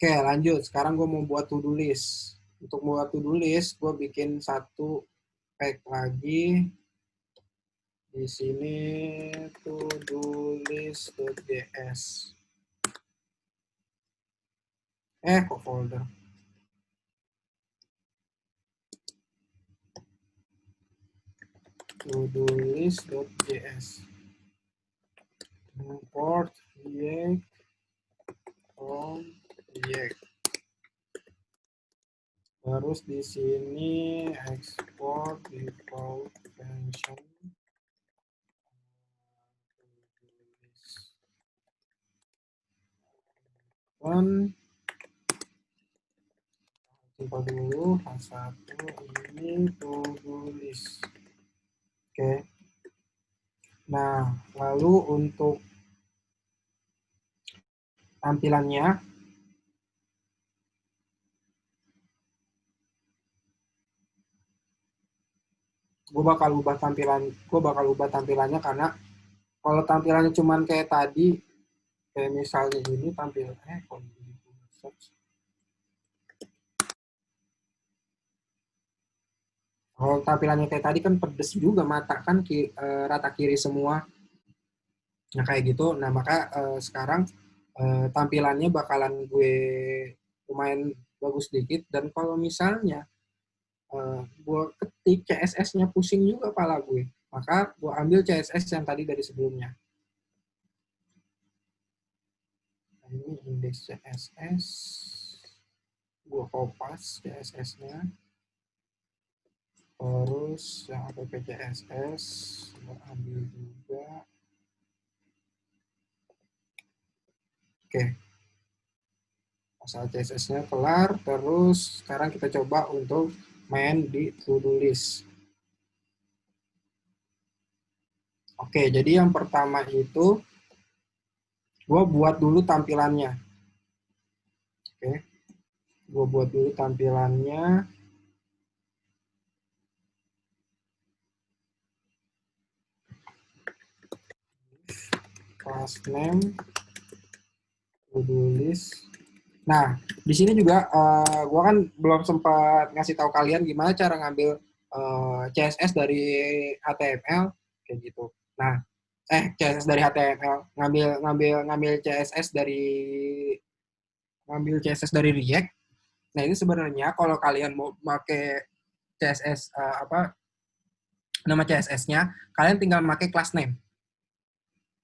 Oke, lanjut. Sekarang gue mau buat to-do list. Untuk buat to-do list, gue bikin satu pack lagi. Di sini to-do list.js. Kok folder? To-do list.js. Import React from React. Terus di sini export default function. Coba dulu H1 ini to-do list. Oke. Nah, lalu untuk tampilannya, gue bakal ubah tampilannya karena kalau tampilannya cuman kayak tadi, kayak misalnya ini tampilannya, kalau tampilannya kayak tadi kan pedes juga mata kan, rata kiri semua. Nah kayak gitu. Nah maka sekarang tampilannya bakalan gue lumayan bagus sedikit. Dan kalau misalnya gue ketik CSS-nya pusing juga kepala gue, maka gue ambil CSS yang tadi dari sebelumnya. Nah, ini indeks CSS, gue kopas CSS-nya, terus yang app CSS gue ambil juga. Oke, asal CSS-nya kelar. Terus sekarang kita coba untuk main di to-do list. Oke, jadi yang pertama itu gue buat dulu tampilannya. Oke, gue buat dulu tampilannya. Class name, to-do list. Nah, di sini juga gue kan belum sempat ngasih tahu kalian gimana cara ngambil CSS dari HTML kayak gitu. Nah, CSS dari HTML, ngambil CSS dari React. Nah, ini sebenarnya kalau kalian mau pakai CSS nama CSS-nya, kalian tinggal pakai class name.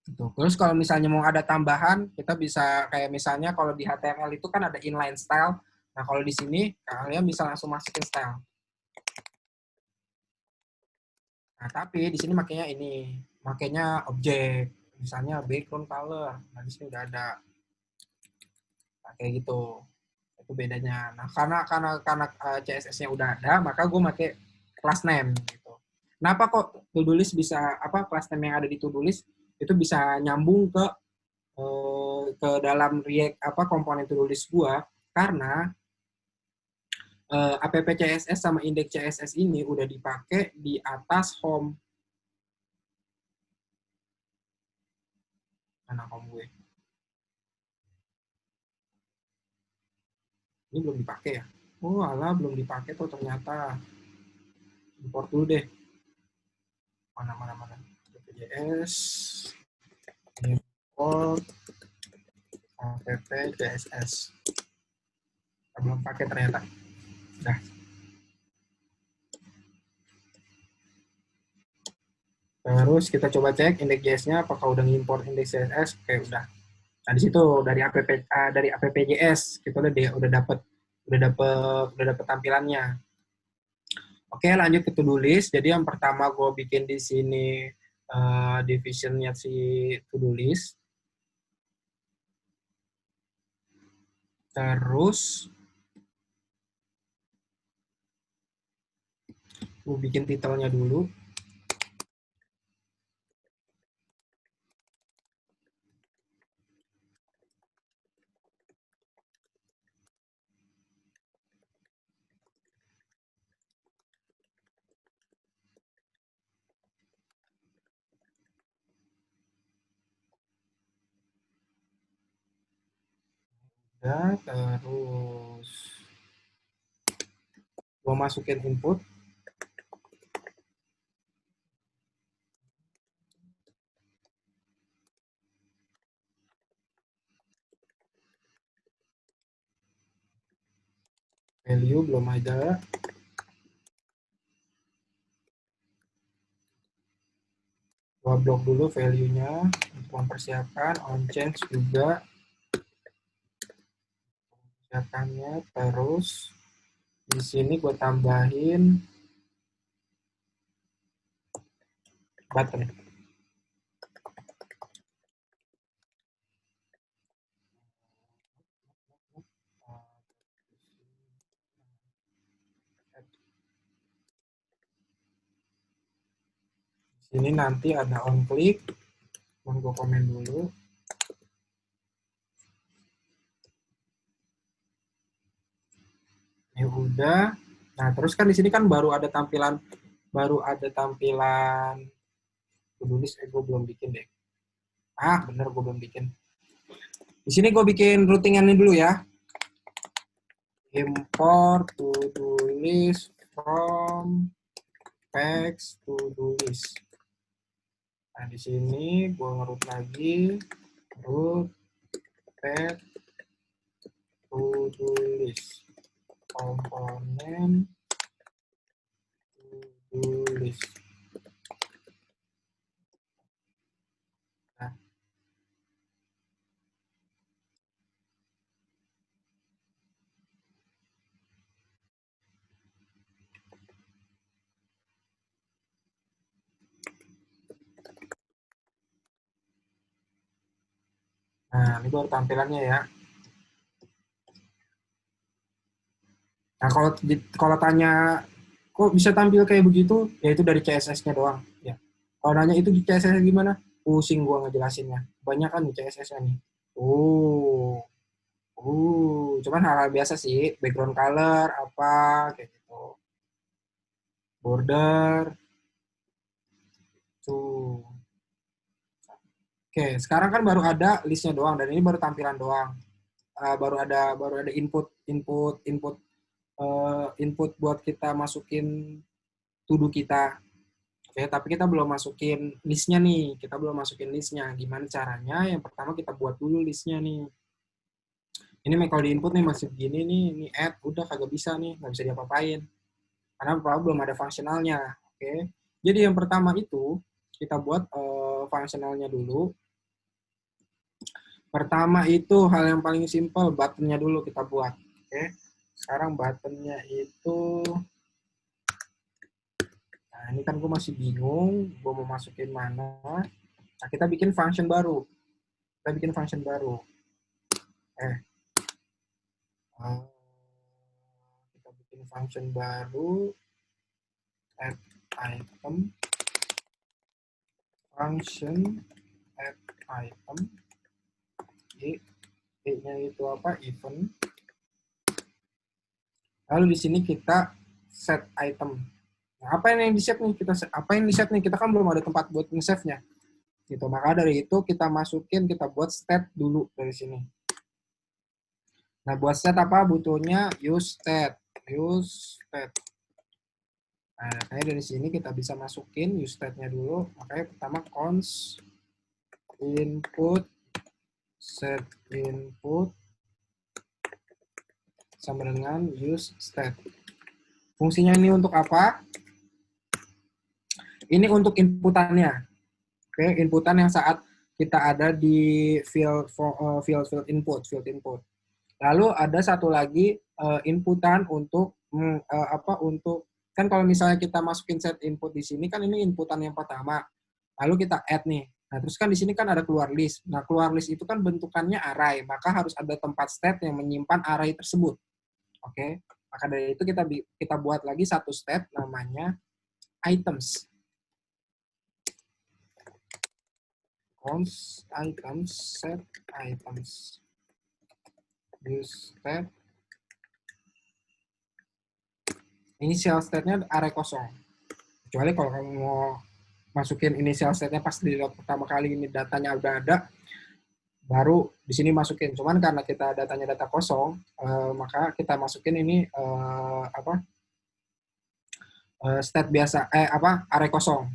Gitu. Terus kalau misalnya mau ada tambahan, kita bisa kayak misalnya kalau di HTML itu kan ada inline style. Nah, kalau di sini kalian bisa langsung masukin style. Nah, tapi di sini makanya objek. Misalnya background color. Nah, di sini udah ada. Nah, kayak gitu. Itu bedanya. Nah, karena CSS-nya udah ada, maka gue pakai class name gitu. Kenapa kok to-do list bisa class name yang ada di to-do list itu bisa nyambung ke dalam React komponen to-do list gua karena app CSS sama indeks CSS ini udah dipakai di atas home. Mana home gue? Ini belum dipakai ya? Oh alah, belum dipakai tuh ternyata. Import dulu deh. Mana. CSS import app CSS. Belum pakai ternyata. Dah. Terus kita coba cek indeks JS-nya apakah udah ngimport indeks CSS. Oke, udah. Nah, di situ dari app.js kita udah dapet tampilannya. Oke, lanjut ke to-do list. Jadi yang pertama gue bikin di sini divisionnya si to-do list. Terus gue bikin titelnya dulu. Udah, terus gue masukin input. Value belum ada. Gue blok dulu value-nya untuk mempersiapkan. On change juga persiapannya. Terus di sini gue tambahin button. Di sini nanti ada on click. Gue komen dulu. Ya udah. Nah, terus kan di sini kan baru ada tampilan tulis. Gue belum bikin deh. Bener gue belum bikin. Di sini gue bikin routingannya dulu ya. Import to-do list from text to-do list. Nah, di sini gue ngerut lagi root text to-do list. Komponen to-do list. Nah, ini baru tampilannya ya. Nah, kalau tanya kok bisa tampil kayak begitu, ya itu dari CSS-nya doang. Ya. Kalau nanya itu di CSS gimana? Pusing gua ngejelasinnya. Banyak kan di CSS-nya nih. Cuman hal-hal biasa sih, background color apa kayak gitu. Border tuh. Oke, sekarang kan baru ada listnya doang dan ini baru tampilan doang. Baru ada input buat kita masukin to-do kita. Oke, tapi kita belum masukin listnya nih. Kita belum masukin listnya. Gimana caranya? Yang pertama kita buat dulu listnya nih. Ini kalau di input nih masih begini nih, ini add, udah kagak bisa nih, nggak bisa diapa-apain. Karena belum ada fungsionalnya. Oke. Jadi yang pertama itu, kita buat fungsionalnya dulu. Pertama itu hal yang paling simpel, buttonnya dulu kita buat. Oke. Sekarang buttonnya itu, nah ini kan gue masih bingung, gue mau masukin mana. Nah, kita bikin function baru. Eh, kita bikin function baru, add item, function, add item, nya itu apa? Event. Lalu di sini kita set item. Nah, apa yang di-set nih? Kita kan belum ada tempat buat nge-save-nya. Gitu. Maka dari itu kita buat state dulu dari sini. Nah, buat state apa? Butuhnya use state. Nah, makanya dari sini kita bisa masukin use state-nya dulu. Makanya pertama const input set input sama dengan use state. Fungsinya ini untuk apa? Ini untuk inputannya. Oke, inputan yang saat kita ada di field input. Lalu ada satu lagi inputan untuk untuk kan kalau misalnya kita masukin set input di sini kan ini inputan yang pertama. Lalu kita add nih. Nah, terus kan di sini kan ada keluar list. Nah, keluar list itu kan bentukannya array, maka harus ada tempat state yang menyimpan array tersebut. Oke. Maka dari itu kita buat lagi satu state namanya items. Const items set items. Use state. Initial state-nya array kosong. Kecuali kalau kamu mau masukin initial state-nya pas di load pertama kali ini datanya udah ada, baru di sini masukin. Cuman karena kita datanya data kosong, maka kita masukin ini state biasa, array kosong.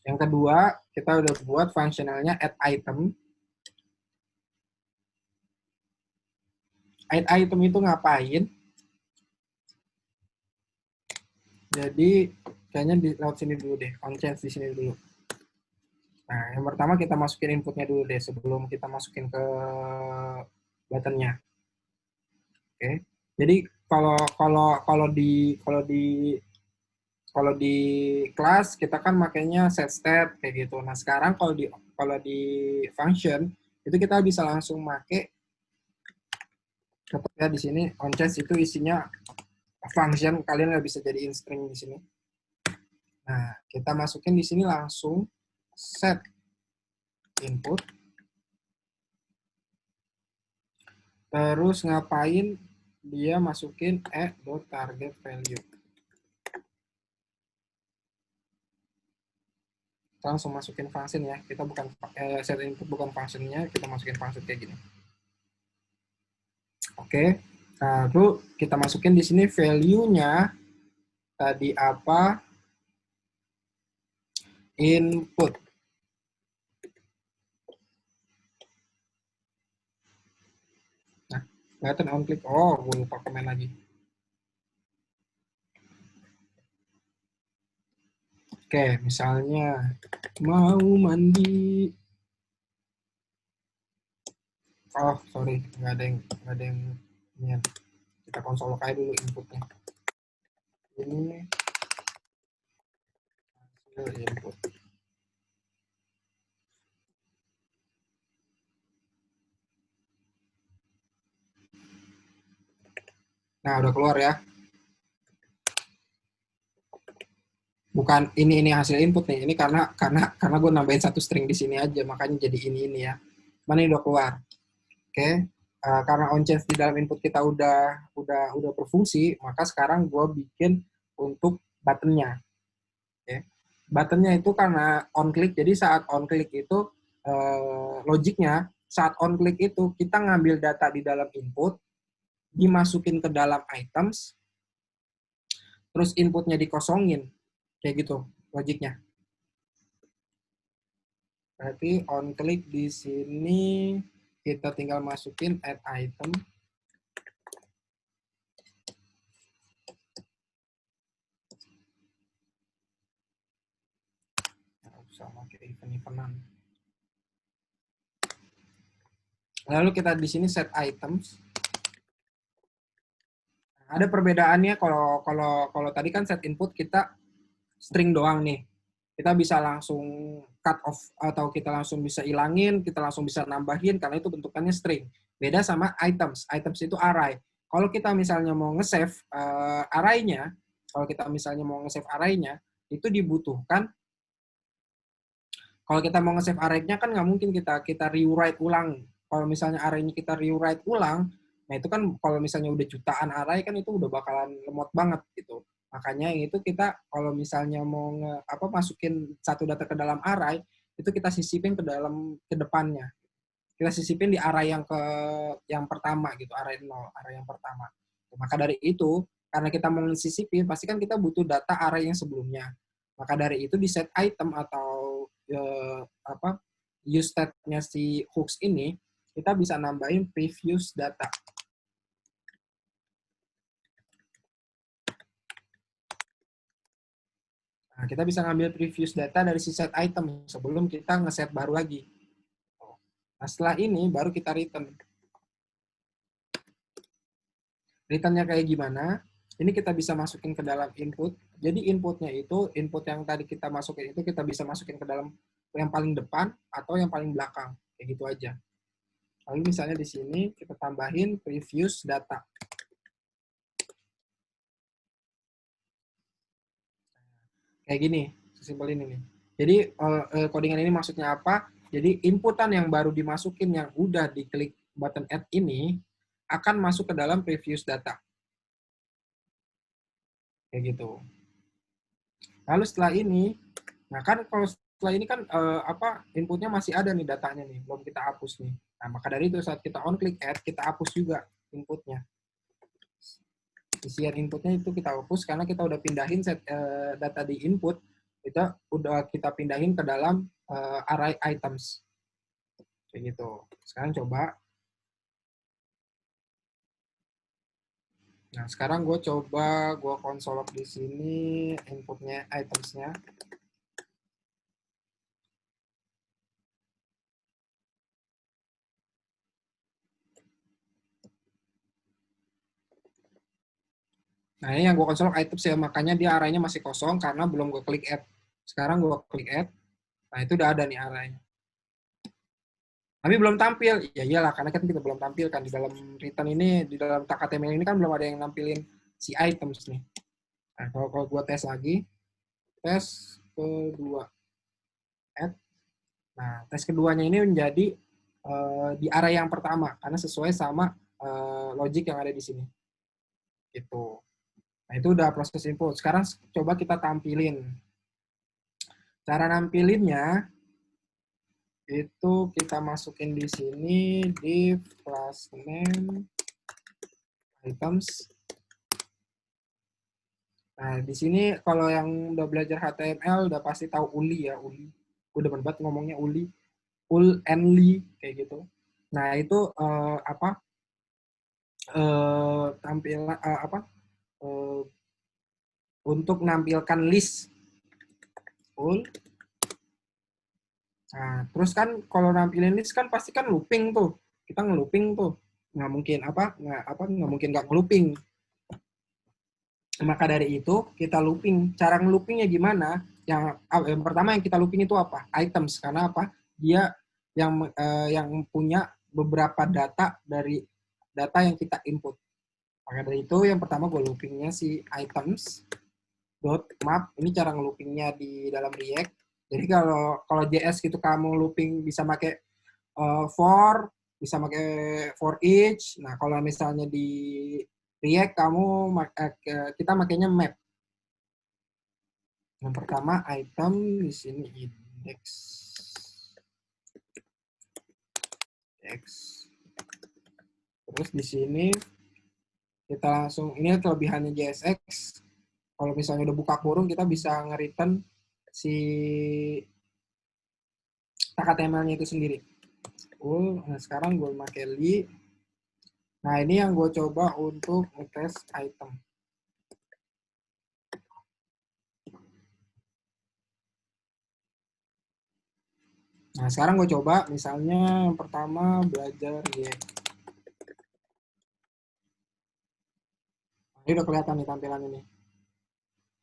Yang kedua, kita udah buat fungsionalnya add item. Add item itu ngapain? Jadi kayaknya di lewat sini dulu deh, on change di sini dulu. Nah, yang pertama kita masukin inputnya dulu deh sebelum kita masukin ke buttonnya. Oke. Jadi kalau kalau kalau di kelas kita kan makanya set state kayak gitu. Nah, sekarang kalau di function itu kita bisa langsung make contohnya di sini on change itu isinya function, kalian nggak bisa jadiin string di sini. Nah, kita masukin di sini langsung set input. Terus ngapain? Dia masukin target value. Kita langsung masukin function ya. Kita bukan set input bukan functionnya, kita masukin function kayak gini. Oke. Nah, lalu kita masukin di sini value-nya tadi apa? Input. Nah, kelihatan on click. Oh, gue lupa komen lagi. Oke, misalnya mau mandi. Oh, sorry, nggak ada yang ini. Kita konsol kayak dulu inputnya. Ini hasil input. Nah, udah keluar ya. Bukan ini hasil input nih. Ini karena gue nambahin satu string di sini aja, makanya jadi ini ya. Mana ini udah keluar. Oke. Karena on change di dalam input kita udah berfungsi, maka sekarang gue bikin untuk buttonnya. Oke. Buttonnya itu karena on click, jadi saat on click itu logiknya saat on click itu kita ngambil data di dalam input, dimasukin ke dalam items, terus inputnya dikosongin, kayak gitu logiknya. Berarti on click di sini kita tinggal masukin add item. Nggak usah pakai event-eventan. Lalu kita di sini set items. Ada perbedaannya kalau tadi kan set input kita string doang nih. Kita bisa langsung cut off atau kita langsung bisa ilangin, kita langsung bisa nambahin karena itu bentukannya string. Beda sama items. Items itu array. Kalau kita misalnya mau nge-save array-nya, itu dibutuhkan. Kalau kita mau nge-save array-nya kan nggak mungkin kita rewrite ulang. Kalau misalnya array-nya kita rewrite ulang, nah itu kan kalau misalnya udah jutaan array kan itu udah bakalan lemot banget gitu. Makanya itu kita kalau misalnya mau masukin satu data ke dalam array, itu kita sisipin ke depannya. Kita sisipin di array yang pertama gitu, array 0, array yang pertama. Maka dari itu, karena kita mau sisipin, pasti kan kita butuh data array yang sebelumnya. Maka dari itu di set item atau use state-nya si hooks ini, kita bisa nambahin previous data. Nah, kita bisa ngambil previous data dari si set item sebelum kita ngeset baru lagi. Nah, setelah ini baru kita return. Returnnya kayak gimana? Ini kita bisa masukin ke dalam input. Jadi inputnya itu, input yang tadi kita masukin itu kita bisa masukin ke dalam yang paling depan atau yang paling belakang. Kayak gitu aja. Lalu misalnya di sini kita tambahin previous data. Kayak gini, sesimpel ini nih. Jadi codingan ini maksudnya apa? Jadi inputan yang baru dimasukin yang udah diklik button add ini akan masuk ke dalam previous data. Kayak gitu. Lalu setelah ini, nah kan kalau setelah ini kan inputnya masih ada nih datanya nih, belum kita hapus nih. Nah, maka dari itu saat kita on click add, kita hapus juga inputnya. Isian inputnya itu kita hapus karena kita udah pindahin data di input, kita udah kita pindahin ke dalam array items. Kayak gitu. Sekarang coba. Nah, sekarang gue coba gue konsol di sini inputnya itemsnya. Nah, ini yang gue konsol items ya, makanya dia arraynya masih kosong karena belum gue klik add. Sekarang gue klik add, nah itu udah ada nih arraynya. Tapi belum tampil, ya iyalah karena kan kita belum tampilkan di dalam return ini, di dalam tag HTML ini kan belum ada yang nampilin si items nih. Nah, kalau gue tes lagi, tes kedua, add. Nah, tes keduanya ini menjadi di array yang pertama karena sesuai sama logic yang ada di sini. Gitu. Nah, itu udah proses input. Sekarang coba kita tampilin. Cara nampilinnya itu kita masukin di sini div class name items. Nah, di sini kalau yang udah belajar HTML udah pasti tahu uli ya, uli. Gue demen banget ngomongnya uli. Ul and li kayak gitu. Nah, itu tampilan uh, untuk menampilkan list full. Nah, terus kan kalau nampilin list kan pasti kan looping tuh. Kita ngelooping tuh. Nggak mungkin nggak ngelooping. Maka dari itu kita looping. Cara ngeloopingnya gimana? Yang pertama yang kita looping itu apa? Items. Karena apa? Dia yang punya beberapa data dari data yang kita input. Maka dari itu yang pertama gue loopingnya si items dot map. Ini cara ngeloopingnya di dalam React. Jadi kalau JS gitu kamu looping bisa pakai for, bisa pakai for each. Nah, kalau misalnya di React kamu kita makainya map. Yang pertama item di sini index x. Terus di sini kita langsung, ini kelebihannya JSX. Kalau misalnya udah buka kurung kita bisa nge-return si HTML-nya itu sendiri. Nah sekarang gue pakai li. Nah ini yang gue coba untuk ngetes item. Nah sekarang gue coba misalnya yang pertama belajar Y. Nah, ini udah kelihatan nih tampilan ini.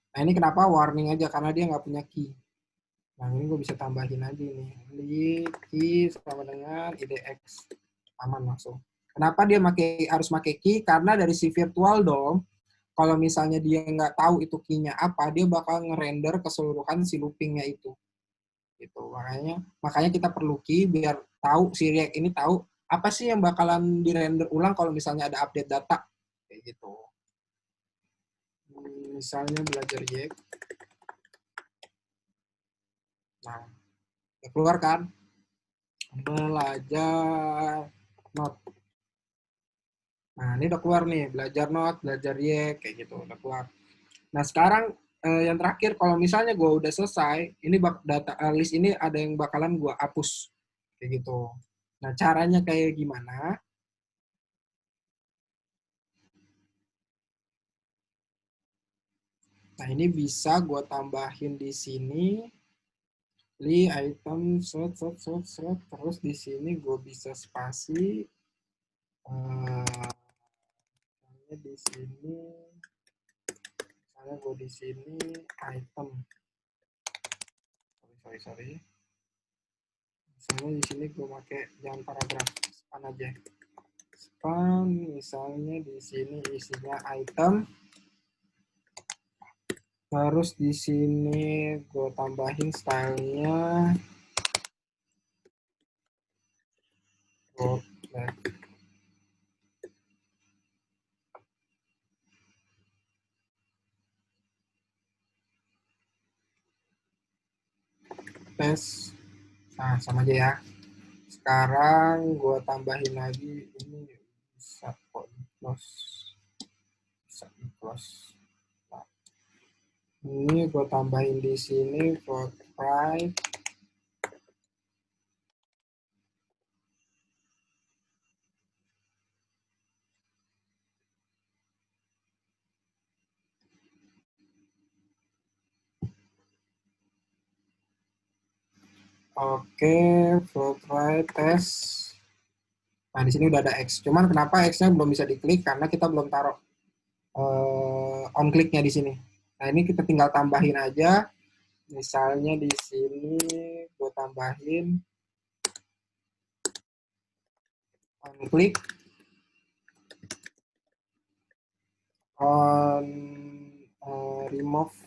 Nah ini kenapa warning aja karena dia nggak punya key. Nah ini gue bisa tambahin aja nih. Li key sama dengan idx. Aman langsung. Kenapa dia harus pakai key? Karena dari si virtual DOM, kalau misalnya dia nggak tahu itu key-nya apa, dia bakal ngerender keseluruhan si looping-nya itu. Gitu. Makanya kita perlu key biar tahu si React ini tahu apa sih yang bakalan dirender ulang kalau misalnya ada update data. Kayak gitu. Misalnya belajar React. Nah, keluar kan? Belajar not. Nah, ini udah keluar nih, belajar not, belajar ye, kayak gitu, udah keluar. Nah, sekarang yang terakhir, kalau misalnya gue udah selesai, ini data list ini ada yang bakalan gue hapus, kayak gitu. Nah, caranya kayak gimana? Nah, ini bisa gue tambahin di sini, li item, terus di sini gue bisa spasi, di sini, misalnya gue di sini item, sorry. Misalnya di sini gue pakai jangan paragraf, span aja. Span misalnya di sini isinya item. Terus di sini gue tambahin stylenya left. tes. Nah, sama aja ya. Sekarang gue tambahin lagi ini bisa kok di close. Bisa di close. Nah, ini gue tambahin di sini float right. Oke, float right test. Nah, di sini udah ada X. Cuman kenapa X-nya belum bisa diklik? Karena kita belum taruh on click-nya di sini. Nah, ini kita tinggal tambahin aja. Misalnya di sini gue tambahin on click on remove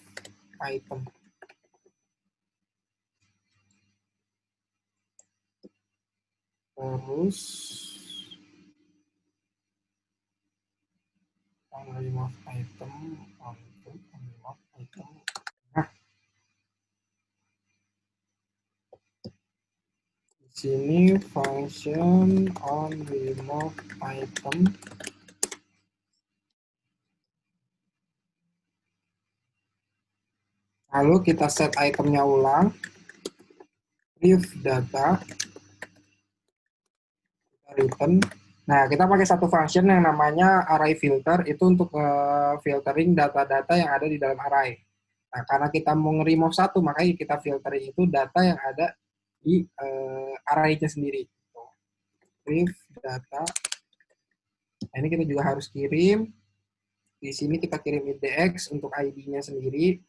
item. Terus on remove item, on click on remove item. Nah, di sini function on remove item. Lalu kita set itemnya ulang. If data, kita return. Nah, kita pakai satu function yang namanya array filter, itu untuk filtering data-data yang ada di dalam array. Nah, karena kita mau nge-remove satu, makanya kita filtering itu data yang ada di array-nya sendiri. If data. Nah, ini kita juga harus kirim. Di sini kita kirim index untuk ID-nya sendiri,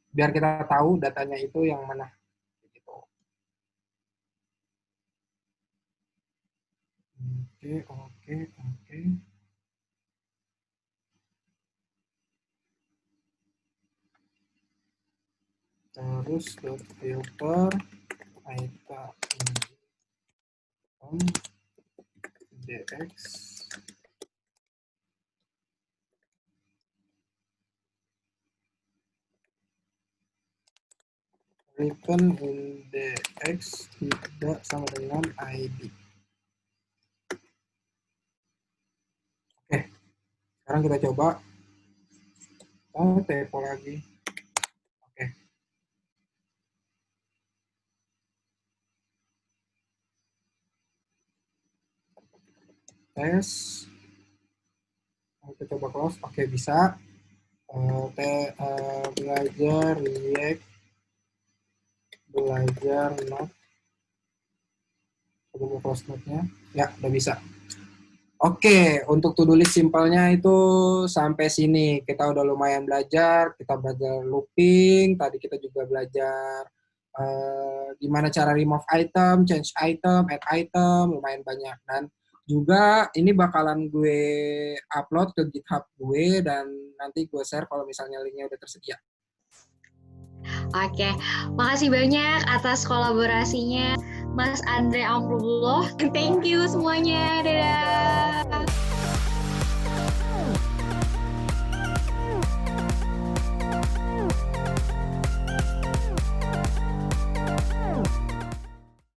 biar kita tahu datanya itu yang mana. Oke. Terus filter item dx return index tidak sama dengan ID. Oke, sekarang kita coba. Typo lagi. Oke. Tes. Kita coba close. Oke, bisa. Belajar React. Belajar Node. Coba close Node-nya. Ya, udah bisa. Oke, untuk to-do list simpelnya itu sampai sini. Kita udah lumayan belajar, kita belajar looping, tadi kita juga belajar gimana cara remove item, change item, add item, lumayan banyak. Dan juga ini bakalan gue upload ke GitHub gue dan nanti gue share kalau misalnya linknya udah tersedia. Oke, makasih banyak atas kolaborasinya Mas Andre Amrullah. Thank you semuanya, dadah.